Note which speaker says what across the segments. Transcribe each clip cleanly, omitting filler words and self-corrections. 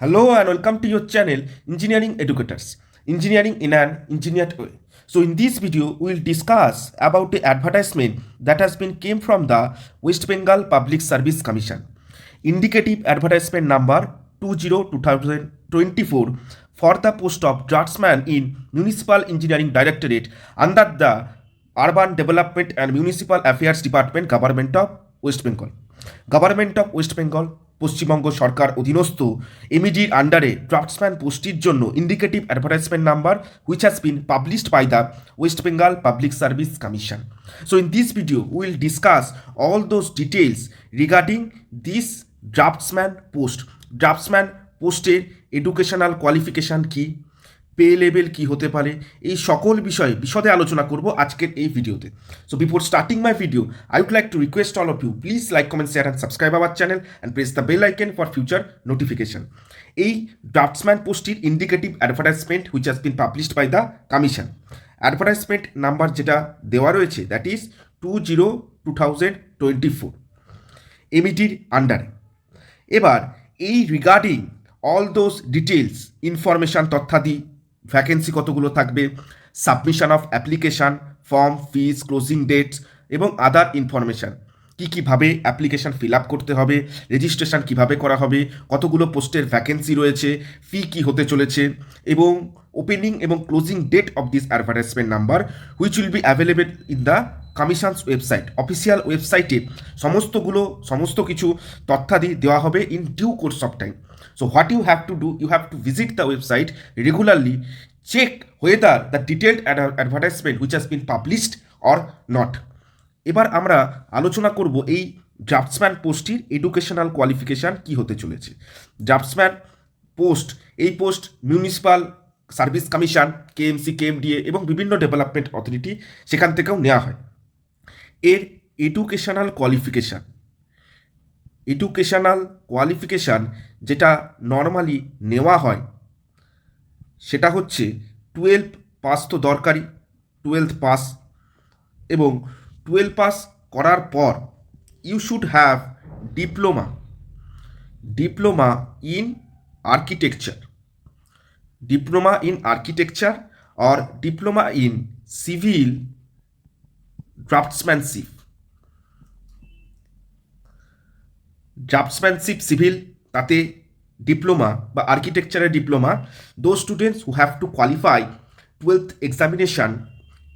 Speaker 1: Hello and welcome to your channel Engineering Educators, Engineering in an Engineered Way. So in this video we will discuss about the advertisement that has been came from the West Bengal Public Service Commission. Indicative advertisement number 20/2024 for the post of Draftsman in Municipal Engineering Directorate under the Urban Development and Municipal Affairs Department, Government of West Bengal. Government of West Bengal পশ্চিমবঙ্গ সরকার অধীনস্থ এমইডির আন্ডারে draftsman পোস্টটির জন্য indicative advertisement number which has been published by the West Bengal public service commission. So in this video we will discuss all those details regarding this draftsman post. Draftsman পোস্টের educational qualification কি, pay level কি হতে পারে, এই সকল বিষয়ে বিশদে আলোচনা করব আজকের এই ভিডিওতে. So before starting my video I would like to request all of you please like, comment, share and subscribe our channel and press the bell icon for future notification. এই ড্রাফটসম্যান পোস্টটির indicative advertisement which has been published by the commission. Advertisement number যেটা দেওয়া রয়েছে that is 20/2024 এমইডির আন্ডারে. এবার এই regarding all those details information তথ্যাদি, vacancy কতগুলো থাকবে, submission of application, form, fees, closing dates এবং আদার ইনফরমেশান, কীভাবে অ্যাপ্লিকেশান ফিল আপ করতে হবে, রেজিস্ট্রেশন কীভাবে করা হবে, কতগুলো পোস্টের ভ্যাকেন্সি রয়েছে, ফি কী হতে চলেছে এবং ওপেনিং এবং closing date of this advertisement number which will be available in the commission's website. Official ওয়েবসাইটে সমস্ত কিছু তথ্যাদি দেওয়া হবে in due course of time. So what you have to do, you have to visit the website regularly, check whether the detailed advertisement which has been published or not. এবার আমরা আলোচনা করব এই ড্রাফটসম্যান পোস্টটির এডুকেশনাল কোয়ালিফিকেশান কি হতে চলেছে. Draughtsman post, এই post municipal service commission, KMC, KMDA এবং বিভিন্ন ডেভেলপমেন্ট অথরিটি সেখান থেকেও নেওয়া হয়. এর এডুকেশনাল কোয়ালিফিকেশান যেটা নর্মালি নেওয়া হয় সেটা হচ্ছে 12 পাস তো দরকারি, 12th পাস, এবং 12 পাস করার পর you should have diploma in architecture or diploma in civil draftsmanship civil, তাতে ডিপ্লোমা বা আর্কিটেকচারের diploma, though students who have to qualify 12th examination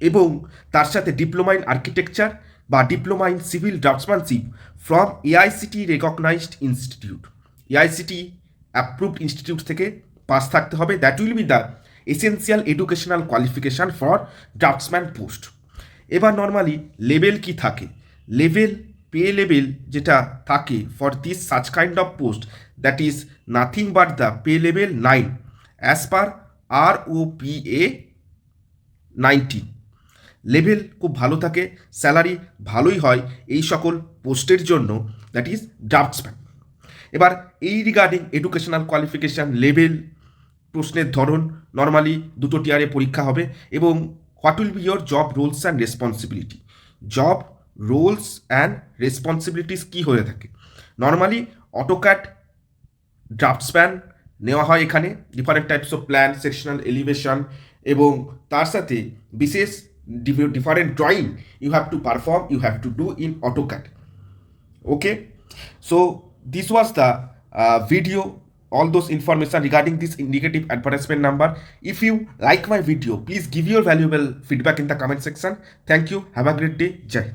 Speaker 1: এবং তার সাথে ডিপ্লোমা ইন আর্কিটেকচার বা diploma in civil draftsmanship from AICT recognized institute, AICT approved institute থেকে pass থাকতে হবে. That will be the essential educational qualification for draftsman post. এবার normally level কি থাকে, পে লেভেল যেটা থাকে for this such kind of post that is nothing but the pay level 9 as per ROPA 19. Level খুব ভালো থাকে, salary ভালোই হয় এই সকল পোস্টের জন্য, দ্যাট ইজ ড্রাফটসম্যান. এবার এই রিগার্ডিং এডুকেশনাল কোয়ালিফিকেশান, লেভেল, প্রশ্নের ধরন, নর্মালি দুটো টিয়ারে পরীক্ষা হবে এবং what will be your job roles and responsibility. Job roles and responsibilities কী হয়ে থাকে, নর্মালি অটোক্যাড ড্রাফটসম্যান নেওয়া হয় এখানে, different types of plan, sectional elevation এবং তার সাথে বিশেষ different drawing you have to perform, you have to do in AutoCAD. Okay, so this was the video, all those information regarding this indicative advertisement number. If you like my video, please give your valuable feedback in the comment section. Thank you. Have a great day. Jai.